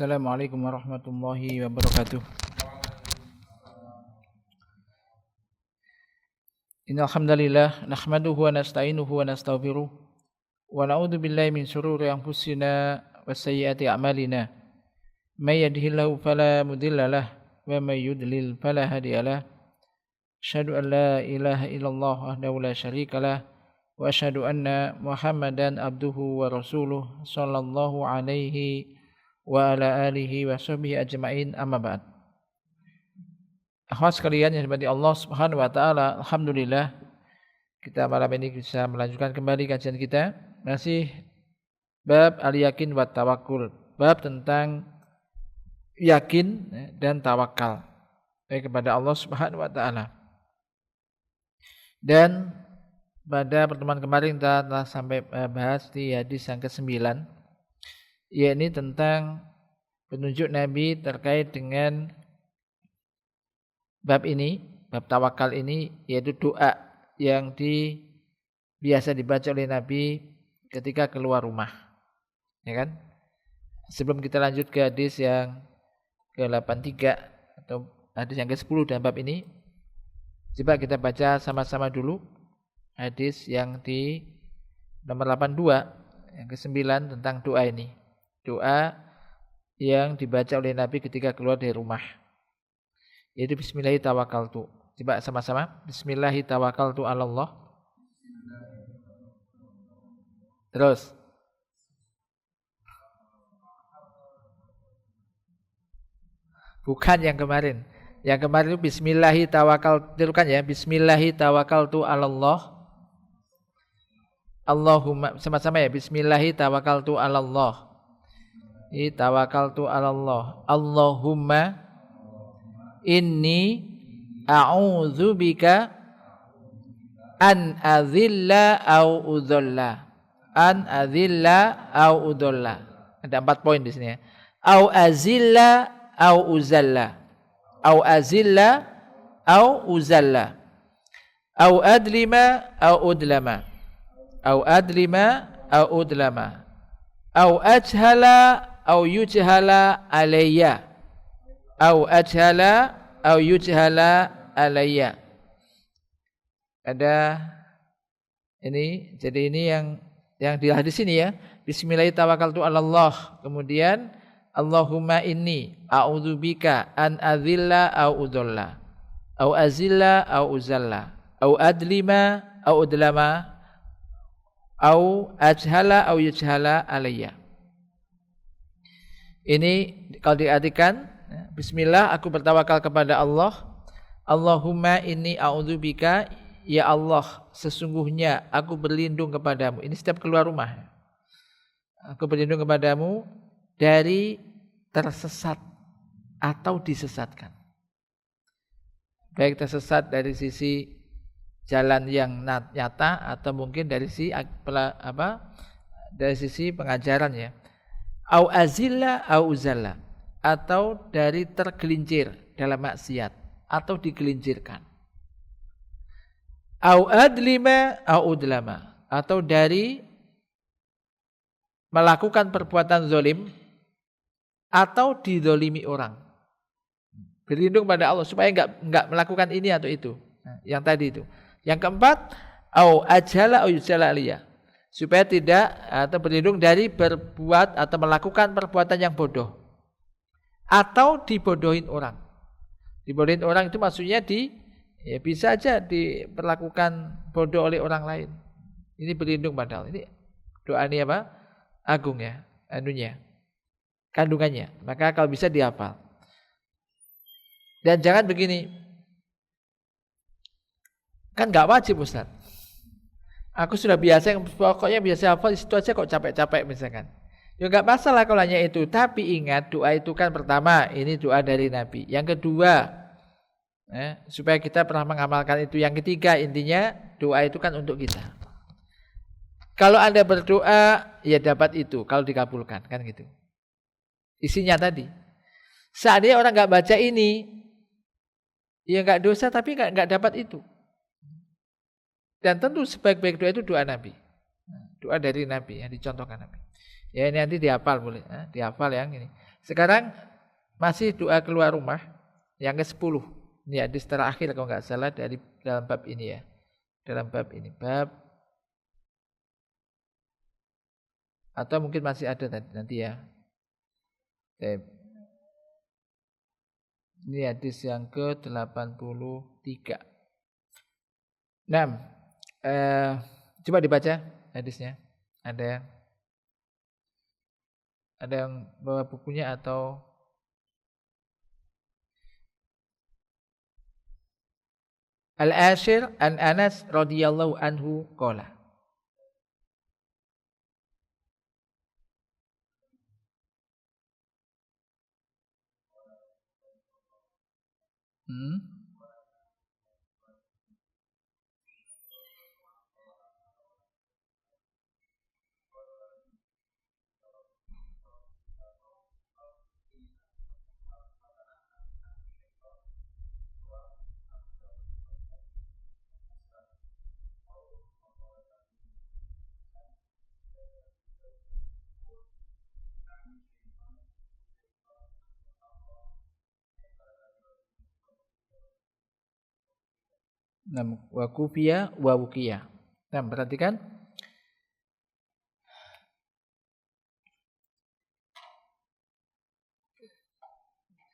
Assalamualaikum warahmatullahi wabarakatuh. Innal hamdalillah nahmaduhu wa nasta'inuhu wa nastaghfiruh wa na'udzu billahi min shururi anfusina wa sayyiati a'malina. May yahdihillahu fala mudilla lahu wa may yudlil fala hadiya lahu. Asyhadu an la ilaha illallah wahdahu la syarika lahu wa asyhadu anna Muhammadan abduhu wa rasuluh sallallahu alaihi wa ala alihi wa sahbihi ajma'in, amma ba'd. Akhwat sekalian yang dirahmati Allah Subhanahu wa taala, alhamdulillah kita malam ini bisa melanjutkan kembali kajian kita, masih bab al-yakin wa tawakkul, bab tentang yakin dan tawakal baik kepada Allah Subhanahu wa taala. Dan pada pertemuan kemarin kita telah sampai bahas di hadis yang ke-9, yakni tentang penunjuk Nabi terkait dengan bab ini, bab tawakal ini, yaitu doa yang biasa dibaca oleh Nabi ketika keluar rumah, ya kan? Sebelum kita lanjut ke hadis yang ke-83 atau hadis yang ke-10 dalam bab ini, coba kita baca sama-sama dulu hadis yang di nomor 82 yang ke-9 tentang doa ini. Doa yang dibaca oleh Nabi ketika keluar dari rumah, yaitu Bismillahi tawakkaltu. Coba sama-sama, Bismillahi tawakkaltu 'alallah. Terus bukan yang kemarin. Yang kemarin itu Bismillahi tawakkaltu kan ya, Bismillahi tawakkaltu 'alallah. Allahumma, sama-sama ya, Bismillahi tawakkaltu 'alallah. Tawakkaltu 'alallah. Allahumma inni a'udzubika an adzilla au udzalla. An adzilla au udzalla. Ada 4 poin di sini ya. Au azilla au uzalla. Au azilla au uzalla. Au adlima au udlama. Au adlima au udlama. Au ajhala au yujhala alayya. Au ajhala au yujhala alayya. Ada ini, jadi ini yang di hadis ini ya. Bismillahirrahmanirrahim tawakkaltu 'alallah. Kemudian Allahumma inni a'udzubika an adzilla au udalla. Au azilla au uzalla. Au adlima au udlama. Au ajhala au yujhala alayya. Ini kalau diartikan, Bismillah, aku bertawakal kepada Allah. Allahumma inni a'udzubika, ya Allah, sesungguhnya aku berlindung kepadamu. Ini setiap keluar rumah. Aku berlindung kepadamu dari tersesat atau disesatkan. Baik tersesat dari sisi jalan yang nyata atau mungkin dari sisi dari sisi pengajaran ya. Au azilla au uzalla, atau dari tergelincir dalam maksiat atau digelincirkan. Au adlima au udlama, atau dari melakukan perbuatan zalim atau dizalimi orang. Berlindung pada Allah supaya enggak melakukan ini atau itu. Nah, yang tadi itu. Yang keempat, au ajala au yujala aliyah, supaya tidak atau berlindung dari berbuat atau melakukan perbuatan yang bodoh atau dibodohin orang. Dibodohin orang itu maksudnya bisa aja diperlakukan bodoh oleh orang lain. Ini berlindung pada Allah. Ini doa ini apa? Agung ya, kandungannya. Maka kalau bisa dihafal. Dan jangan begini. Kan enggak wajib, Ustaz. Aku sudah biasa, pokoknya biasa hafal itu aja kok capek-capek misalkan. Ya enggak masalah kalau hanya itu, tapi ingat doa itu kan pertama ini doa dari Nabi. Yang kedua, supaya kita pernah mengamalkan itu. Yang ketiga, intinya doa itu kan untuk kita. Kalau Anda berdoa, ya dapat itu kalau dikabulkan, kan gitu. Isinya tadi. Seandainya orang enggak baca ini, ya enggak dosa tapi enggak dapat itu. Dan tentu sebaik-baik doa itu doa Nabi. Doa dari Nabi yang dicontohkan Nabi. Ya ini nanti dihafal boleh, dihafal yang ini. Sekarang masih doa keluar rumah yang ke-10. Ini hadis terakhir kalau enggak salah dari dalam bab ini ya. Dalam bab ini, bab atau mungkin masih ada nanti ya. Ini hadis yang ke-83. Nah, coba dibaca hadisnya. Ada yang bawa bukunya atau Al-Ashir an Anas radhiyallahu anhu qala. Wa kufiya wa wukiya. Nah, perhatikan.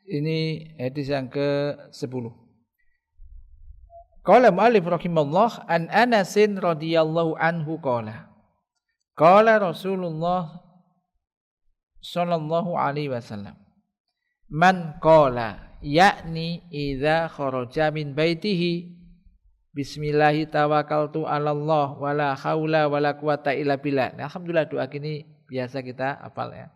Ini hadis yang ke-10. Qala mu'allif rahimallah an Anasin radhiyallahu anhu qala. Qala Rasulullah sallallahu alaihi wasallam. Man qala yakni idza kharaja min baitihi bismillahi tawakkaltu 'alallah wala haula wala quwata illa billah. Nah, alhamdulillah doa ini biasa kita hafal ya.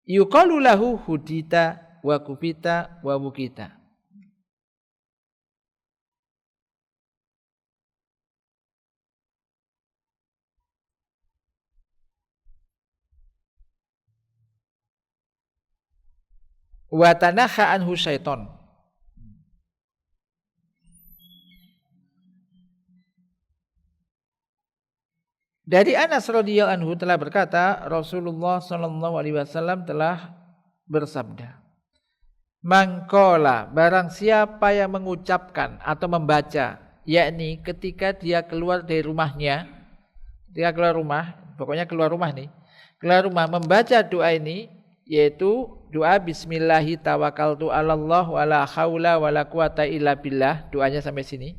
Yuqalu lahu hudita wa kufita wa wukita. Wa tanaha anhu syaiton. Dari Anas radhiyallahu anhu telah berkata, Rasulullah sallallahu alaihi wasallam telah bersabda, "Man qala, barang siapa yang mengucapkan atau membaca, yakni ketika dia keluar dari rumahnya, ketika keluar rumah, pokoknya keluar rumah nih, keluar rumah membaca doa ini, yaitu doa bismillahi tawakkaltu 'alallah wala haula wala quwata illa billah." Doanya sampai sini.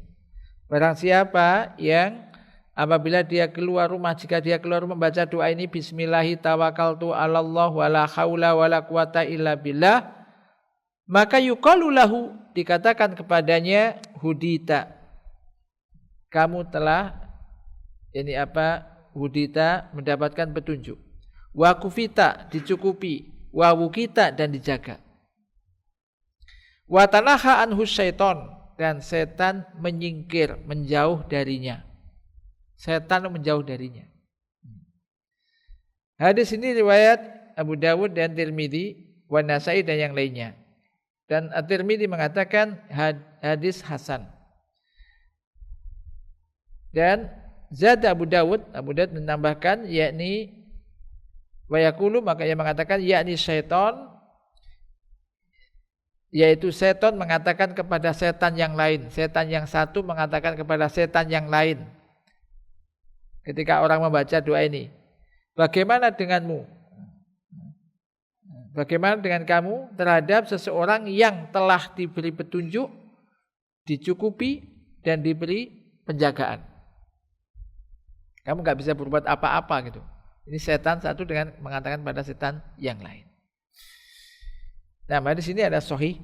Barang siapa yang apabila dia keluar rumah, jika dia keluar rumah membaca doa ini bismillahi tawakkaltu 'alallah wala haula wala quwata illa billah, maka yuqalu lahu, dikatakan kepadanya, hudita, kamu telah hudita, mendapatkan petunjuk. Wa kufita, dicukupi. Wa wukita, dan dijaga. Wa tanaha anhu syaiton, dan setan menyingkir, menjauh darinya. Setan menjauh darinya. Hadis ini riwayat Abu Dawud dan Tirmidzi, wa Nasai dan yang lainnya. Dan At-Tirmidzi mengatakan hadis hasan. Dan zat Abu Dawud menambahkan yakni wa yaqulu, maka ia mengatakan yakni syaitan, yaitu setan mengatakan kepada setan yang lain. Setan yang satu mengatakan kepada setan yang lain. Ketika orang membaca doa ini, bagaimana denganmu? Bagaimana dengan kamu terhadap seseorang yang telah diberi petunjuk, dicukupi, dan diberi penjagaan? Kamu gak bisa berbuat apa-apa gitu. Ini setan satu dengan mengatakan pada setan yang lain. Nah, di sini ada sahih.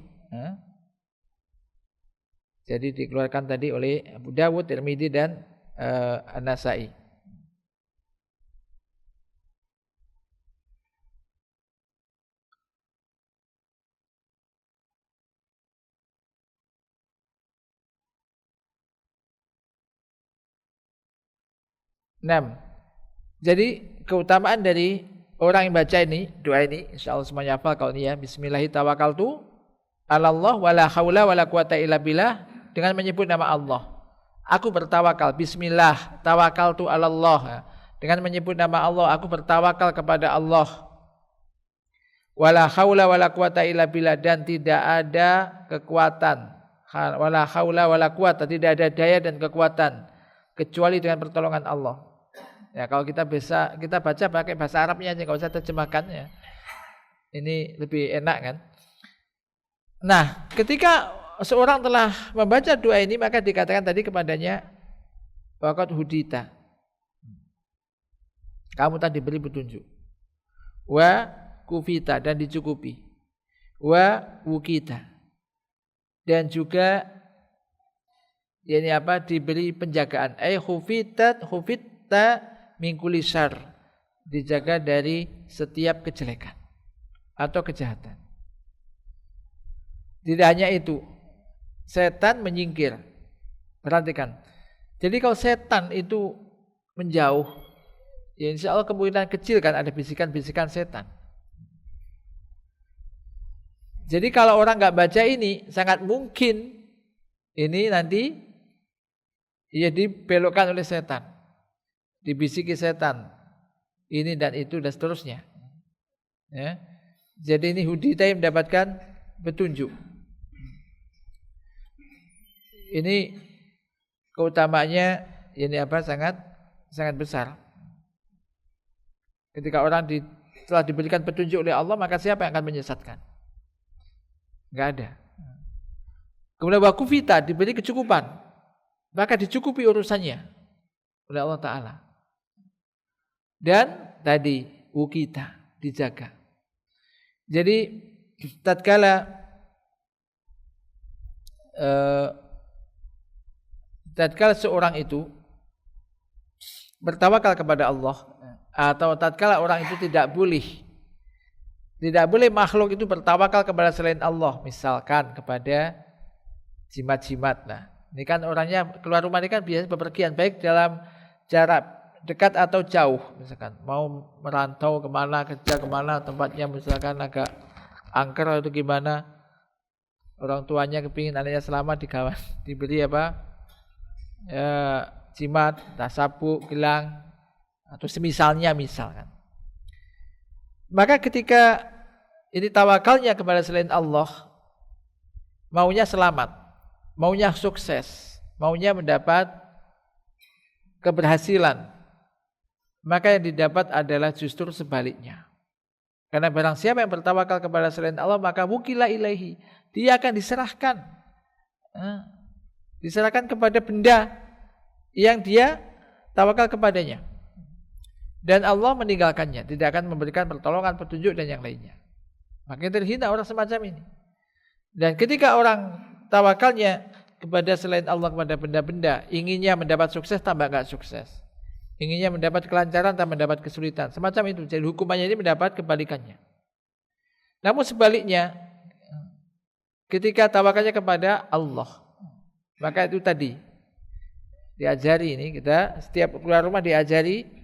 Jadi dikeluarkan tadi oleh Abu Dawud, Tirmidzi dan An-Nasai. Jadi keutamaan dari orang yang baca ini, doa ini, insyaallah semuanya hafal kalau ini ya. Bismillahirrahmanirrahim. 'Alallah wala haula wala quwata illa billah, dengan menyebut nama Allah. Aku bertawakal, bismillah, tawakaltu 'alallah. Dengan menyebut nama Allah, aku bertawakal kepada Allah. Wala haula wala quwata illa billah, dan tidak ada kekuatan. Wala haula wala quwata, tidak ada daya dan kekuatan kecuali dengan pertolongan Allah. Ya, kalau kita baca pakai bahasa Arabnya aja, enggak usah terjemahkan ya. Ini lebih enak kan? Nah, ketika seorang telah membaca doa ini, maka dikatakan tadi kepadanya, waqad hudita, kamu tadi diberi petunjuk. Wa kufita, dan dicukupi. Wa wukita, dan juga ini diberi penjagaan. Hufitta min kulli syarr, dijaga dari setiap kejelekan atau kejahatan. Tidak hanya itu, setan menyingkir. Perhatikan. Jadi kalau setan itu menjauh, ya insya Allah kemungkinan kecil kan ada bisikan-bisikan setan. Jadi kalau orang nggak baca ini, sangat mungkin ini nanti ya dibelokkan oleh setan, dibisiki setan, ini dan itu dan seterusnya. Ya. Jadi ini hudita yang mendapatkan petunjuk. Ini keutamaannya ini sangat besar. Ketika orang telah diberikan petunjuk oleh Allah, maka siapa yang akan menyesatkan? Enggak ada. Kemudian wakufita, diberi kecukupan, maka dicukupi urusannya oleh Allah Ta'ala. Dan tadi wukita, dijaga. Jadi tatkala seorang itu bertawakal kepada Allah, atau tatkala orang itu tidak boleh makhluk itu bertawakal kepada selain Allah, misalkan kepada jimat-jimat. Nah, ini kan orangnya keluar rumah ini kan biasanya bepergian, baik dalam jarak dekat atau jauh, misalkan mau merantau kemana, kerja kemana, tempatnya misalkan agak angker atau gimana, orang tuanya kepingin anaknya selamat, diberi jimat, sabuk, gelang, atau semisalnya misalkan. Maka ketika ini tawakalnya kepada selain Allah, maunya selamat, maunya sukses, maunya mendapat keberhasilan, maka yang didapat adalah justru sebaliknya. Karena barang siapa yang bertawakal kepada selain Allah, maka wukila ilaihi, dia akan diserahkan kepada benda yang dia tawakal kepadanya. Dan Allah meninggalkannya, tidak akan memberikan pertolongan, petunjuk dan yang lainnya. Makanya terhina orang semacam ini. Dan ketika orang tawakalnya kepada selain Allah, kepada benda-benda, inginnya mendapat sukses tambah enggak sukses, inginnya mendapat kelancaran tambah mendapat kesulitan, semacam itu. Jadi hukumannya ini mendapat kebalikannya. Namun sebaliknya, ketika tawakalnya kepada Allah, maka itu tadi diajari, ini kita setiap keluar rumah diajari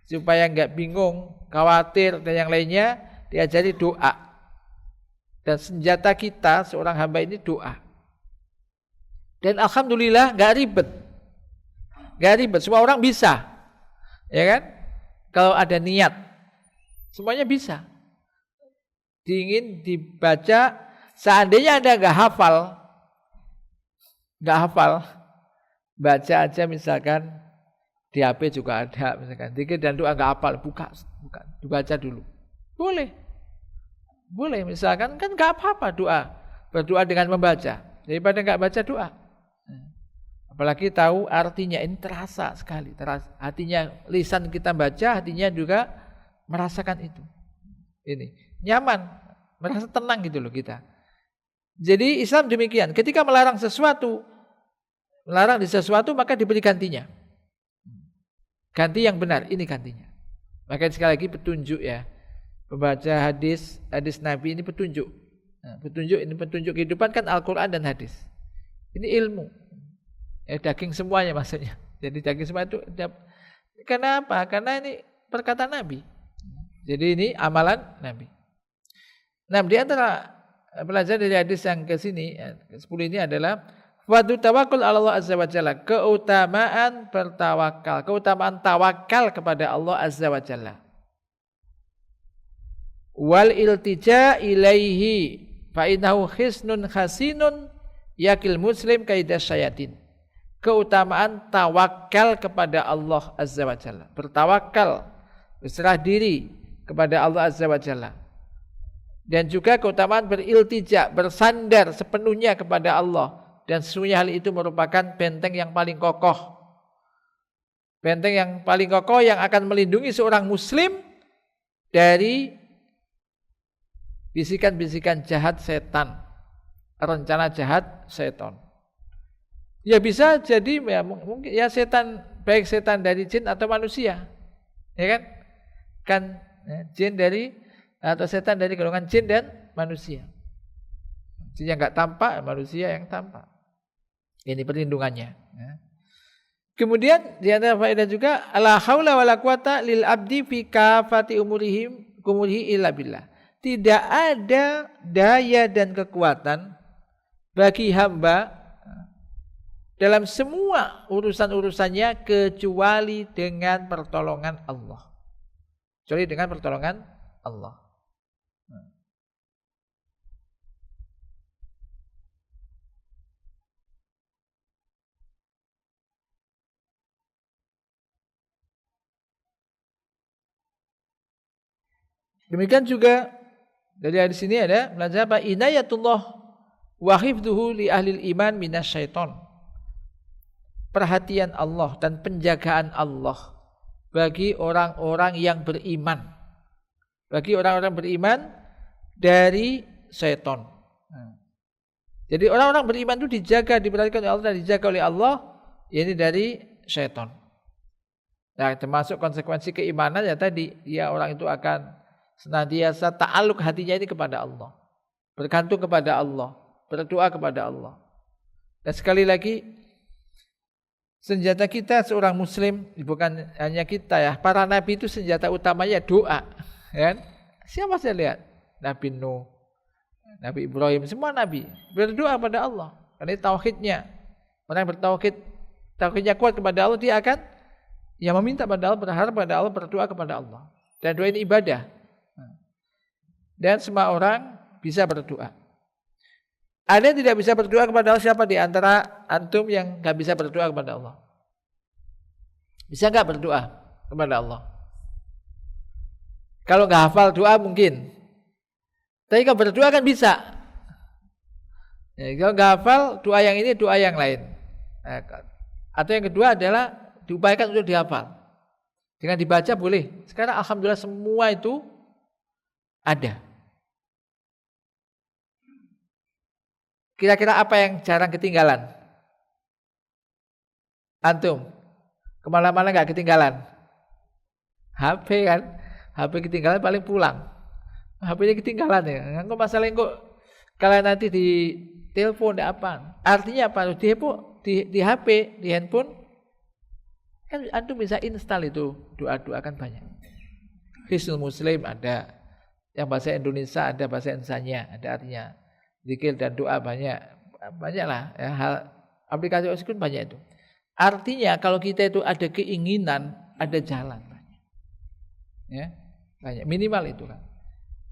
supaya enggak bingung, khawatir dan yang lainnya, diajari doa. Dan senjata kita seorang hamba ini doa. Dan alhamdulillah enggak ribet. Semua orang bisa. Ya kan? Kalau ada niat, semuanya bisa. Ingin dibaca, seandainya Anda enggak hafal, baca aja misalkan di HP juga ada, misalkan dikir dan doa enggak hafal, buka, dibaca dulu. Boleh, misalkan kan enggak apa-apa berdoa dengan membaca, daripada enggak baca doa. Apalagi tahu artinya, ini terasa sekali, hatinya, lisan kita baca, hatinya juga merasakan itu. Ini nyaman, merasa tenang gitu loh kita. Jadi Islam demikian, ketika melarang di sesuatu maka diberi gantinya. Ganti yang benar, ini gantinya. Maka sekali lagi petunjuk ya. Membaca hadis Nabi ini petunjuk. Nah, petunjuk kehidupan kan Al-Quran dan hadis. Ini ilmu. Daging semuanya maksudnya. Jadi daging semua itu. Kenapa? Karena ini perkataan Nabi. Jadi ini amalan Nabi. Nah, di antara pelajaran dari hadis yang ke sini, 10 ini adalah Wadu tawakul Allah Azza wa Jalla, keutamaan bertawakal, keutamaan tawakal kepada Allah Azza wa Jalla. wal iltija ilaihi fa innahu hisnun hasinun yakil muslim kaidah syayatin. Keutamaan tawakal kepada Allah Azza wa Jalla, bertawakal, berserah diri kepada Allah Azza wa Jalla. Dan juga keutamaan beriltija, bersandar sepenuhnya kepada Allah. Dan sesungguhnya hal itu merupakan benteng yang paling kokoh. Benteng yang paling kokoh yang akan melindungi seorang muslim dari bisikan-bisikan jahat setan, rencana jahat setan. Ya bisa jadi ya, mungkin ya setan, baik setan dari jin atau manusia. Ya kan? Kan ya, jin dari atau setan dari golongan jin dan manusia. Jin yang enggak tampak, manusia yang tampak. Ini perlindungannya. Ya. Kemudian di antara faedah juga la haula wala quwata lil abdi fi kafati umurihi illa billah. Tidak ada daya dan kekuatan bagi hamba dalam semua urusan-urusannya kecuali dengan pertolongan Allah. Kecuali dengan pertolongan Allah. Demikian juga dari hadis ini ada belajar apa? Inayatullah wa hifdzuhu li ahlil iman minasyaiton. Perhatian Allah dan penjagaan Allah bagi orang-orang yang beriman. Bagi orang-orang beriman dari syaitan. Jadi orang-orang beriman itu dijaga, diperhatikan oleh Allah dan dijaga oleh Allah, ini dari syaitan. Nah, termasuk konsekuensi keimanan ya tadi, ya orang itu akan senantiasa ta'aluk hatinya ini kepada Allah. Bergantung kepada Allah, berdoa kepada Allah. Dan sekali lagi, senjata kita seorang muslim, bukan hanya kita ya, para nabi itu senjata utamanya doa. Kan? Siapa saya lihat? Nabi Nuh, Nabi Ibrahim, semua nabi berdoa kepada Allah. Karena tauhidnya, orang yang bertauhid, tauhidnya kuat kepada Allah, dia akan ya meminta kepada Allah, berharap kepada Allah, berdoa kepada Allah. Dan doa ini ibadah. Dan semua orang bisa berdoa. Ada yang tidak bisa berdoa kepada Allah, siapa di antara antum yang gak bisa berdoa kepada Allah? Bisa gak berdoa kepada Allah? Kalau gak hafal doa mungkin, tapi kalau berdoa kan bisa. Ya, kalau gak hafal doa yang ini, doa yang lain. Atau yang kedua adalah diupayakan untuk dihafal. Dengan dibaca boleh. Sekarang alhamdulillah semua itu ada. Kira-kira apa yang jarang ketinggalan? Antum, kemana-mana gak ketinggalan? HP kan? HP ketinggalan paling pulang. HP-nya ketinggalan ya. Engko masalah engko kalau nanti di telepon di apa? Artinya apa? Di HP, di handphone kan antum bisa install itu doa-doa kan banyak. Hisnul Muslim ada, yang bahasa Indonesia ada, bahasa Indonesianya ada artinya. Zikir dan doa banyaklah ya, hal aplikasi pun banyak itu. Artinya kalau kita itu ada keinginan, ada jalan banyak. Ya, banyak minimal itu kan.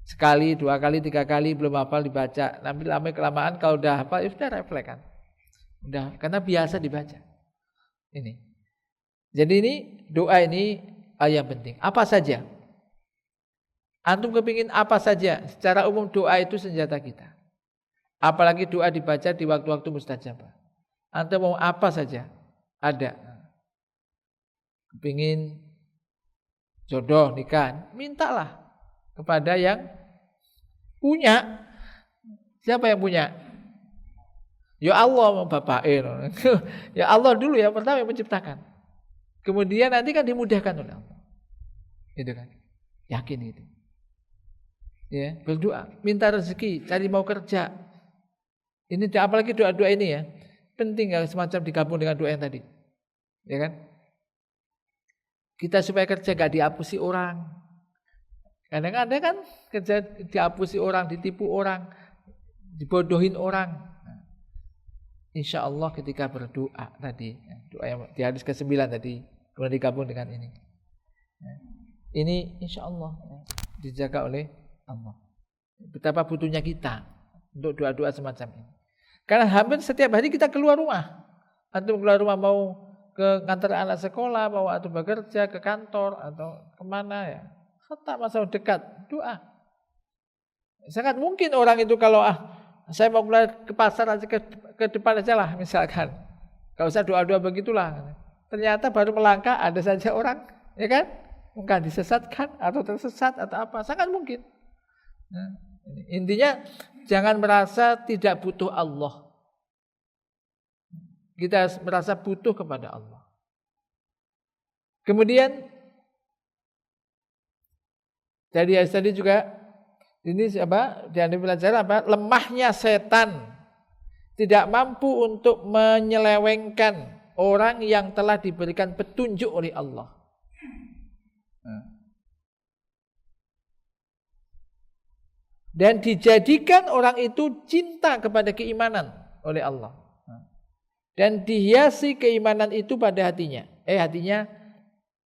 Sekali, dua kali, tiga kali belum hafal dibaca, nanti lama kelamaan kalau udah hafal ya sudah refleks kan. Udah karena biasa dibaca. Ini. Jadi ini doa ini yang penting. Apa saja? Antum kepingin apa saja? Secara umum doa itu senjata kita. Apalagi doa dibaca di waktu-waktu mustajabah. Antum mau apa saja? Ada. Kepingin jodoh, nikah, mintalah kepada yang punya. Siapa yang punya? Ya Allah, bapain. Ya Allah dulu ya, pertama yang menciptakan. Kemudian nanti kan dimudahkan oleh Allah. Gitu kan. Yakin itu. Ya, berdoa, minta rezeki, cari mau kerja. Ini apalagi doa-doa ini ya. Penting ya semacam digabung dengan doa yang tadi. Ya kan? Kita supaya kerja gak dihapusi orang. Kadang-kadang kan kerja dihapusi orang, ditipu orang, dibodohin orang. Insya Allah ketika berdoa tadi, doa yang di hadis ke-9 tadi, kemudian digabung dengan ini. Ini insya Allah dijaga oleh Allah. Betapa butuhnya kita untuk doa-doa semacam ini. Karena hampir setiap hari kita keluar rumah. Atau keluar rumah mau ke kantor anak sekolah, mau atau bekerja ke kantor atau kemana ya. Hatta masa dekat doa. Sangat mungkin orang itu kalau saya mau keluar ke pasar aja ke depan aja lah misalkan. Gak usah doa-doa begitulah. Ternyata baru melangkah ada saja orang, ya kan? Mungkin disesatkan atau tersesat atau apa. Sangat mungkin. Nah, intinya jangan merasa tidak butuh Allah. Kita merasa butuh kepada Allah. Kemudian dari ayat tadi juga ini apa? Yang dipelajari apa? Lemahnya setan tidak mampu untuk menyelewengkan orang yang telah diberikan petunjuk oleh Allah. Dan dijadikan orang itu cinta kepada keimanan oleh Allah. Dan dihiasi keimanan itu pada hatinya. Hatinya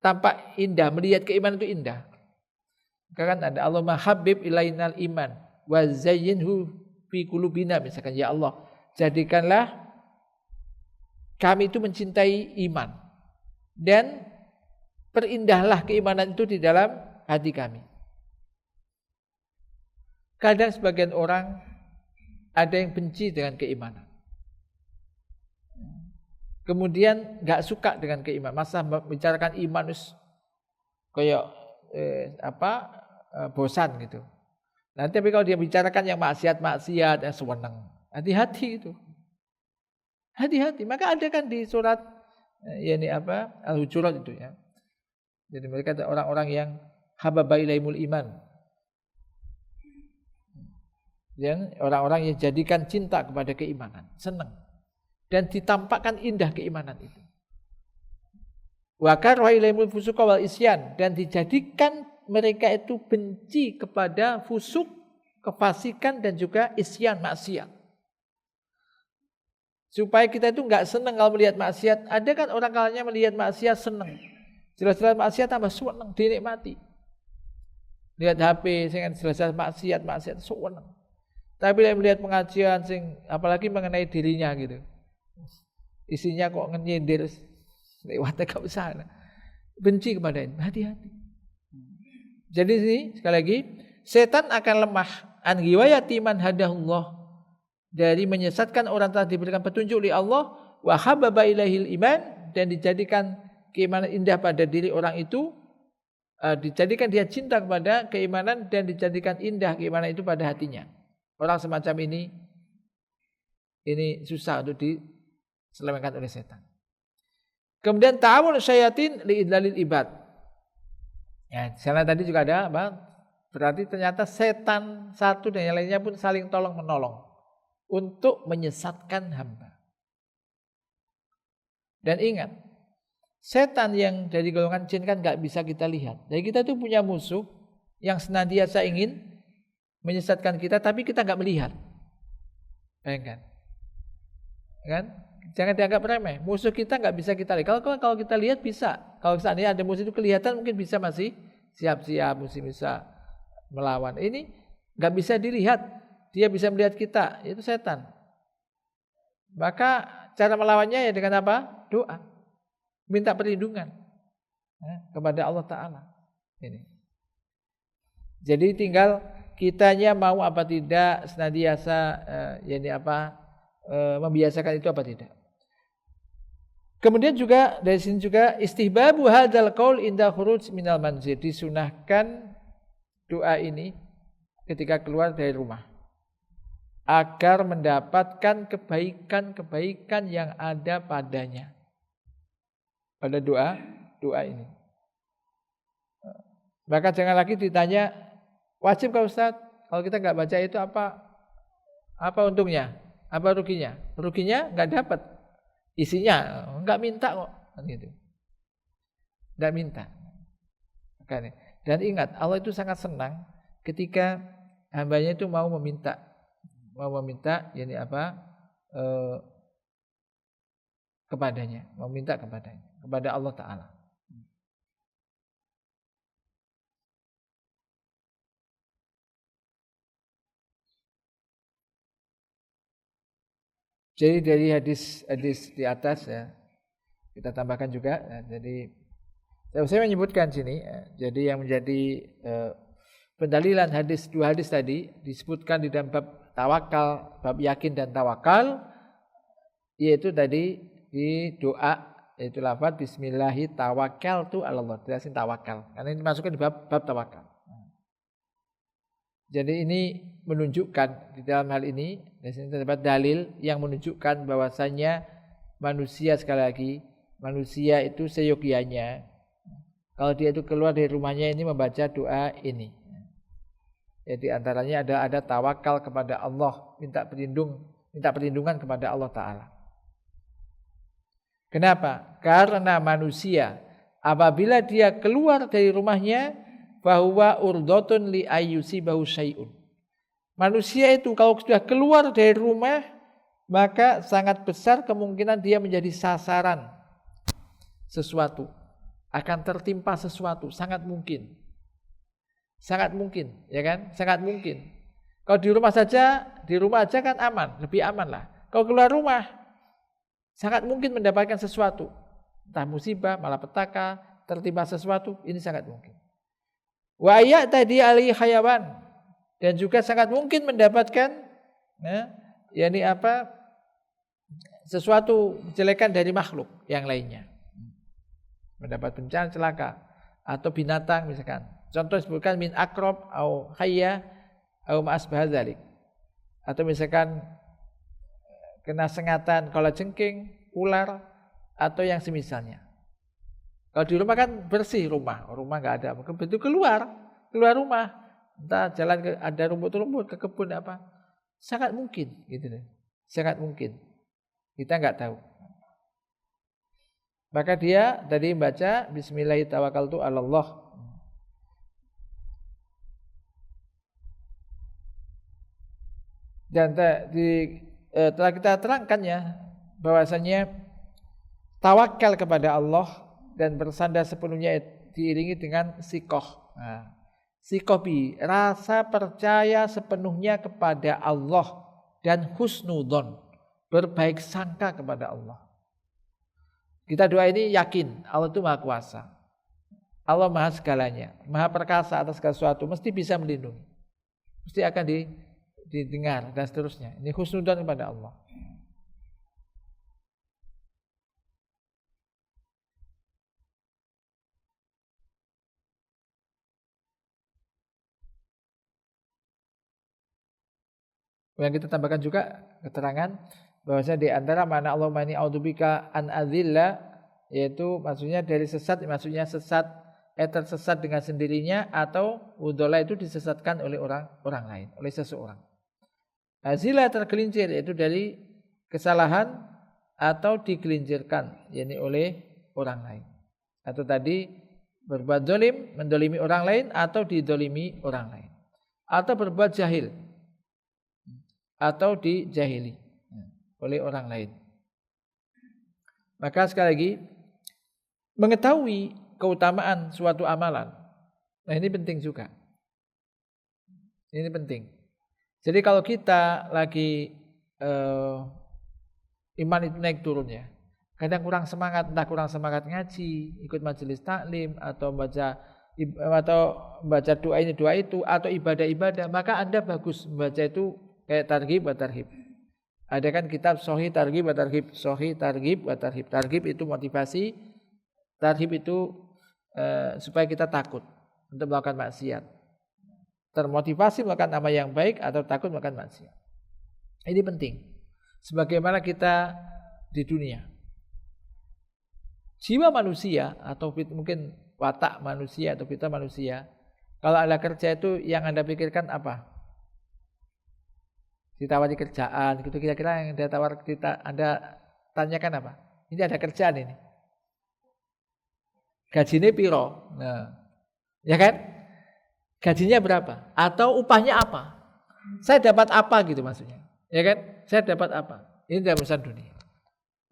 tampak indah, melihat keimanan itu indah. Kan ada Allahumma habib ilainal iman wa zayyinhu fi qulubina, misalkan ya Allah, jadikanlah kami itu mencintai iman dan perindahlah keimanan itu di dalam hati kami. Kadang sebagian orang ada yang benci dengan keimanan. Kemudian enggak suka dengan keimanan. Masa membicarakan iman kayak bosan gitu. Nanti tapi kalau dia bicarakan yang maksiat-maksiat yang sewenang. Hati-hati itu. Hati-hati. Maka ada kan di surat Al-Hujurat itu ya. Jadi mereka ada orang-orang yang hababa ilaimul iman. Yang orang-orang yang jadikan cinta kepada keimanan, senang dan ditampakkan indah keimanan itu. Wa karaha ilaimul fusuqa wal isyan, dan dijadikan mereka itu benci kepada fusuk, kefasikan dan juga isyan, maksiat. Supaya kita itu enggak senang kalau melihat maksiat. Ada kan orang kalanya melihat maksiat senang. Jelas-jelas maksiat tambah senang, dinikmati. Lihat HP sing jelas-jelas maksiat senang. Tapi melihat pengajian sing apalagi mengenai dirinya gitu. Isinya kok nyindir lewat ke sana. Benci kepada ini, hati-hati. Jadi ini sekali lagi, setan akan lemah an ghiwayati man hadahullah, dari menyesatkan orang telah diberikan petunjuk oleh Allah, wa hababa ilaihil iman, dan dijadikan keimanan indah pada diri orang itu, dijadikan dia cinta kepada keimanan dan dijadikan indah keimanan itu pada hatinya. Orang semacam ini susah untuk diselewengkan oleh setan. Kemudian ta'awun syayatin li'idlalil ibad. Ya, sana tadi juga ada apa? Berarti ternyata setan satu dan yang lainnya pun saling tolong menolong untuk menyesatkan hamba. Dan ingat, setan yang dari golongan jin kan enggak bisa kita lihat. Jadi kita itu punya musuh yang senantiasa ingin menyesatkan kita, tapi kita enggak melihat. Bayangkan. Kan? Jangan dianggap remeh. Musuh kita enggak bisa kita lihat. Kalau kita lihat bisa. Kalau seandainya ada musuh itu kelihatan, mungkin bisa masih siap-siap, mesti bisa melawan. Ini enggak bisa dilihat. Dia bisa melihat kita, itu setan. Maka cara melawannya ya dengan apa? Doa. Minta perlindungan kepada Allah Ta'ala. Ini. Jadi tinggal kitanya mau apa tidak senantiasa membiasakan itu apa tidak. Kemudian juga dari sini juga istihbabu hadzal qaul inda khuruj minal manzil, disunahkan doa ini ketika keluar dari rumah agar mendapatkan kebaikan-kebaikan yang ada padanya. Pada doa ini. Maka jangan lagi ditanya, wajib Pak Ustaz? Kalau kita enggak baca itu apa untungnya? Apa ruginya? Ruginya enggak dapat. Isinya enggak minta kok, gitu. Enggak minta. Dan ingat, Allah itu sangat senang ketika hambanya itu mau meminta kepadanya, meminta kepada Allah Ta'ala. Jadi dari hadis di atas ya, kita tambahkan juga. Jadi saya menyebutkan sini. Jadi yang menjadi pendalilan dua hadis tadi disebutkan di dalam bab tawakal, bab yakin dan tawakal, yaitu tadi di doa, yaitu lafaz bismillahi tawakkaltu 'alallah. Jelasin tawakal. Karena ini dimasukkan di bab tawakal. Jadi ini menunjukkan di dalam hal ini, di sini terdapat dalil yang menunjukkan bahwasanya manusia, sekali lagi, manusia itu seyogianya kalau dia itu keluar dari rumahnya ini membaca doa ini. Jadi antaranya ada tawakal kepada Allah, minta perlindungan kepada Allah Ta'ala. Kenapa? Karena manusia apabila dia keluar dari rumahnya, bahwa urdotun li ayyusibahu syai'un. Manusia itu kalau sudah keluar dari rumah, maka sangat besar kemungkinan dia menjadi sasaran sesuatu, akan tertimpa sesuatu, sangat mungkin. Sangat mungkin, ya kan? Sangat mungkin. Kalau di rumah aja kan aman, lebih aman lah. Kalau keluar rumah, sangat mungkin mendapatkan sesuatu, entah musibah, malapetaka, tertimpa sesuatu, ini sangat mungkin. Wa ya'tadi alaihi hayawan, dan juga sangat mungkin mendapatkan sesuatu kejelekan dari makhluk yang lainnya. Mendapat bencana celaka atau binatang misalkan. Contoh disebutkan min akrob au hayya au ma'asbah dzalik. Atau misalkan kena sengatan kalajengking, ular atau yang semisalnya. Kalau di rumah kan bersih rumah nggak ada, maka begitu keluar rumah, entah jalan ada rumput-rumput ke kebun apa, sangat mungkin, gitu deh, sangat mungkin, kita nggak tahu. Maka dia tadi baca Bismillahirrahmanirrahim tawakkaltu 'alallah. Dan telah kita terangkan ya bahwasanya tawakal kepada Allah dan bersandar sepenuhnya diiringi dengan sikoh. Sikoh rasa percaya sepenuhnya kepada Allah dan husnudzon, berbaik sangka kepada Allah. Kita doa ini yakin Allah itu maha kuasa, Allah maha segalanya, maha perkasa atas segala sesuatu, mesti bisa melindungi, mesti akan didengar dan seterusnya. Ini husnudzon kepada Allah. Yang kita tambahkan juga keterangan bahwasanya di antara makna Allahumma inni a'udzubika an adzilla, yaitu maksudnya dari sesat, maksudnya sesat tersesat dengan sendirinya, atau udzola itu disesatkan oleh orang lain, oleh seseorang. Azilla tergelincir, yaitu dari kesalahan atau digelincirkan, yakni oleh orang lain. Atau tadi berbuat zalim, mendolimi orang lain atau didolimi orang lain. Atau berbuat jahil atau dijahili oleh orang lain. Maka sekali lagi, mengetahui keutamaan suatu amalan, nah ini penting juga. Ini penting. Jadi kalau kita lagi iman itu naik turunnya, kadang kurang semangat, entah kurang semangat ngaji, ikut majelis taklim, atau baca doa ini doa itu, atau ibadah-ibadah, maka Anda bagus membaca itu kayak targhib wa tarhib. Ada kan kitab Sahih Targhib wa Tarhib, Sahih Targhib wa Tarhib. Targhib itu motivasi, tarhib itu supaya kita takut untuk melakukan maksiat. Termotivasi melakukan amal yang baik atau takut melakukan maksiat. Ini penting. Sebagaimana kita di dunia, jiwa manusia atau mungkin watak manusia atau fitrah manusia, kalau Anda kerja itu yang Anda pikirkan apa? Ditawari kerjaan, gitu kira-kira yang Anda tanyakan apa? Ini ada kerjaan ini. Gajinya piro? Nah, ya kan? Gajinya berapa? Atau upahnya apa? Saya dapat apa gitu maksudnya. Ya kan? Saya dapat apa? Ini dalam urusan dunia.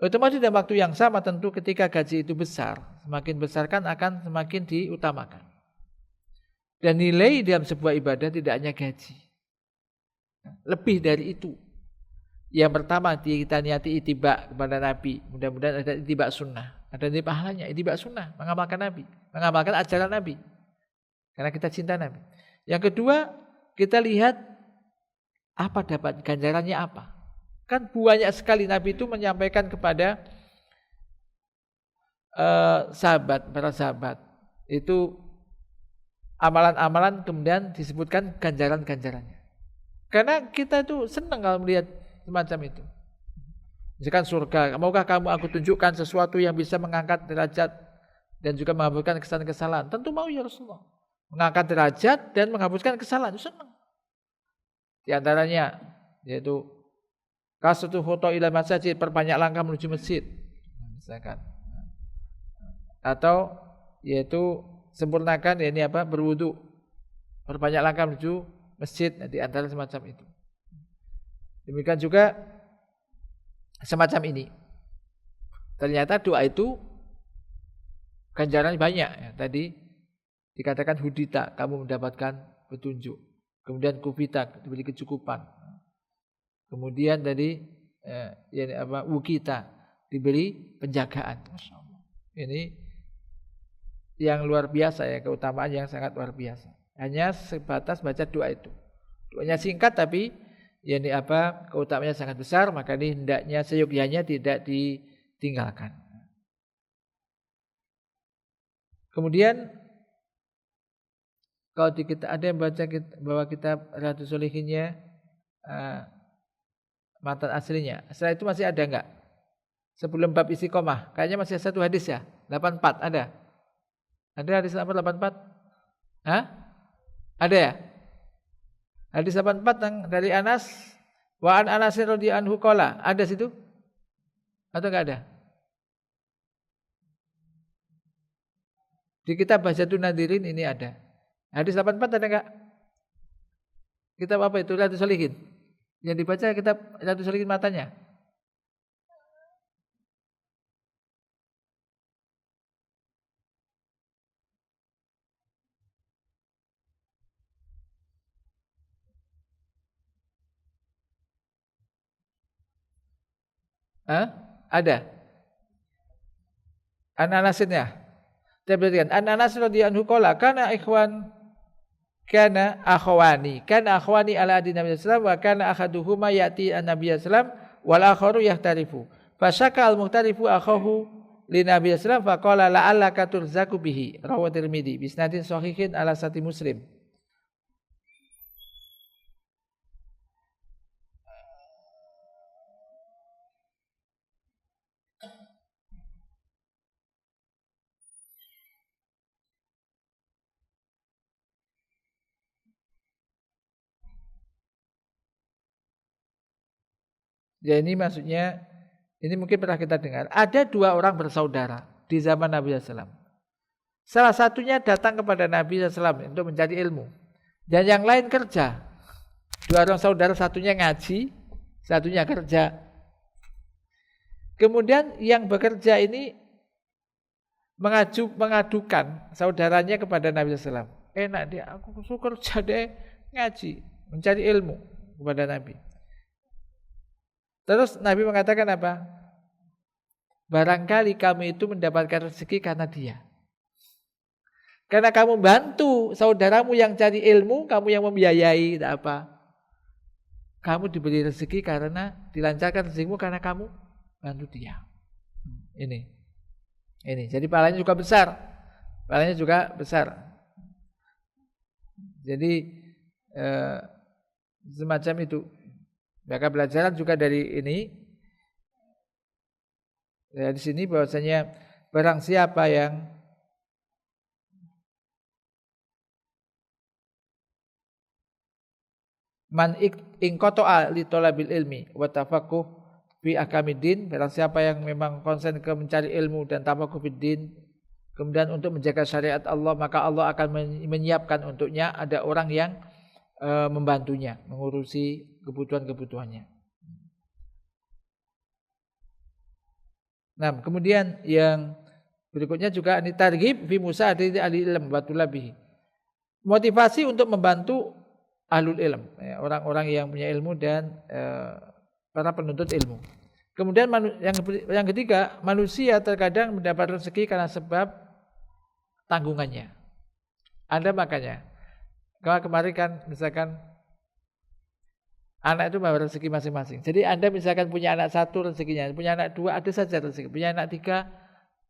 Otomatis dalam waktu yang sama tentu ketika gaji itu besar, semakin besar kan akan semakin diutamakan. Dan nilai dalam sebuah ibadah tidak hanya gaji. Lebih dari itu. Yang pertama kita niati ittiba kepada Nabi. Mudah-mudahan ada ittiba sunnah. Ada nanti pahalanya ittiba sunnah, mengamalkan Nabi, mengamalkan ajaran Nabi. Karena kita cinta Nabi. Yang kedua, kita lihat apa dapat ganjarannya apa. Kan banyak sekali Nabi itu menyampaikan kepada para sahabat itu amalan-amalan, kemudian disebutkan ganjaran-ganjarannya. Karena kita itu senang kalau melihat semacam itu. Misalkan surga, maukah kamu aku tunjukkan sesuatu yang bisa mengangkat derajat dan juga menghapuskan kesalahan-kesalahan? Tentu mau ya Rasulullah. Mengangkat derajat dan menghapuskan kesalahan, senang. Di antaranya yaitu kasatu foto ila masjid, perbanyak langkah menuju masjid. Misalkan. Atau yaitu sempurnakan berwudu, perbanyak langkah menuju masjid, di antara semacam itu. Demikian juga semacam ini. Ternyata doa itu ganjarannya banyak ya. Tadi dikatakan hudita, kamu mendapatkan petunjuk. Kemudian kufita, diberi kecukupan. Kemudian tadi wukita, diberi penjagaan. Masya Allah. Ini yang luar biasa ya, keutamaan yang sangat luar biasa. Hanya sebatas baca doa itu. Doanya singkat tapi keutamaannya sangat besar, maka ini hendaknya seyogyanya tidak ditinggalkan. Kemudian kalau kita ada yang bawa kitab Riyadhus Shalihinnya matan aslinya. Setelah itu masih ada enggak? Sebelum bab istiqomah, kayaknya masih satu hadis ya, 84 ada. Ada hadis nomor 84? Hah? Ada ya? Hadis 84 yang dari Anas, wa an Anas radhiyallahu anhu qala, ada situ? Atau enggak ada? Di kitab Bahjatun Nadirin ini ada. Hadis 84 ada enggak? Kitab apa itu? Riyadhus Shalihin. Yang dibaca kitab Riyadhus Shalihin matanya. Ada. An-Anasinnya. Saya berarti An-Anas radhiyallahu anhu qala kana akhwani ala adi Nabi sallallahu wa kana akhaduhuma yati an-Nabi sallallahu wal akharu yahtarifu. Fasyaka al-muhtarifu akhahu li Nabi sallallahu fa qala la'allaka turzaku bihi. Rawahu Tirmidzi bi isnadin shahihin ala sati Muslim. Ya ini maksudnya, ini mungkin pernah kita dengar. Ada dua orang bersaudara di zaman Nabi SAW. Salah satunya datang kepada Nabi SAW untuk mencari ilmu. Dan yang lain kerja. Dua orang saudara, satunya ngaji, satunya kerja. Kemudian yang bekerja ini mengadukan saudaranya kepada Nabi SAW. Enak dia, aku kerja deh, ngaji, mencari ilmu kepada Nabi. Terus Nabi mengatakan apa? Barangkali kamu itu mendapatkan rezeki karena dia. Karena kamu bantu saudaramu yang cari ilmu, kamu yang membiayai, tidak apa. Kamu diberi rezeki karena dilancarkan rezekimu karena kamu bantu dia. Ini. Jadi pahalanya juga besar. Pahalanya juga besar. Jadi semacam itu. Maka pelajaran juga dari ini, di sini bahwasanya barang siapa yang man inqata'a li talabil ilmi wa tafaqquh fi ahkamiddin, barang siapa yang memang konsen ke mencari ilmu dan tafaqquh fiddin, kemudian untuk menjaga syariat Allah, maka Allah akan menyiapkan untuknya ada orang yang membantunya, mengurusi kebutuhan-kebutuhannya. Nah, kemudian yang berikutnya juga ini targhib fi musa'adati ahli ilm wa tulabihi. Motivasi untuk membantu ahlul ilm, orang-orang yang punya ilmu dan para penuntut ilmu. Kemudian yang ketiga, manusia terkadang mendapat rezeki karena sebab tanggungannya. Anda makanya, kalau kemarin kan misalkan anak itu bawa rezeki masing-masing. Jadi Anda misalkan punya anak 1 rezekinya, punya anak 2 ada saja rezeki, punya anak 3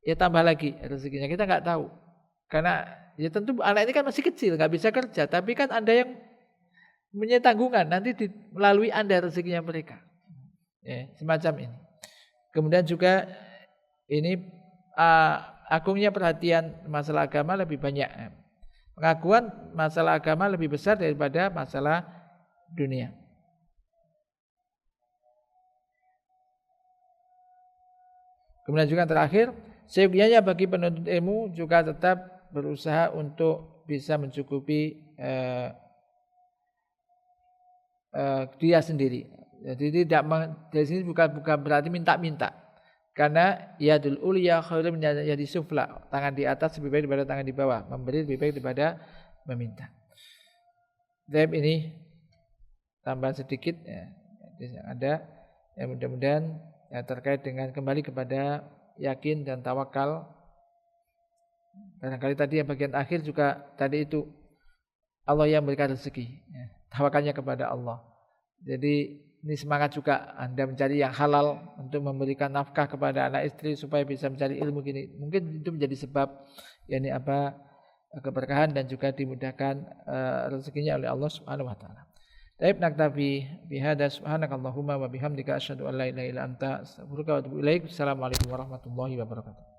ya tambah lagi rezekinya. Kita nggak tahu. Karena ya tentu anak ini kan masih kecil, nggak bisa kerja. Tapi kan Anda yang punya tanggungan, nanti melalui Anda rezekinya mereka. Ya, semacam ini. Kemudian juga ini agungnya perhatian masalah agama lebih banyak. Pengakuan masalah agama lebih besar daripada masalah dunia. Kemudian juga yang terakhir, seyogianya bagi penuntut ilmu juga tetap berusaha untuk bisa mencukupi dia sendiri. Jadi dari sini bukan berarti minta-minta. Karena yadul ulya khairun min yadi sufla. Tangan di atas lebih baik daripada tangan di bawah. Memberi lebih baik daripada meminta. Dan ini tambahan sedikit ya, yang ada. Ya, mudah-mudahan ya, terkait dengan kembali kepada yakin dan tawakal. Barangkali tadi yang bagian akhir juga tadi itu Allah yang memberikan rezeki. Ya, tawakalnya kepada Allah. Jadi ini semangat juga Anda mencari yang halal untuk memberikan nafkah kepada anak istri supaya bisa mencari ilmu gini. Mungkin itu menjadi sebab yakni keberkahan dan juga dimudahkan rezekinya oleh Allah Subhanahu wa taala. Baik, naktafi bihadza subhanakallahumma wa bihamdika asyhadu an la ilaha illa anta astaghfiruka wa atubu ilaik. Assalamualaikum warahmatullahi wabarakatuh.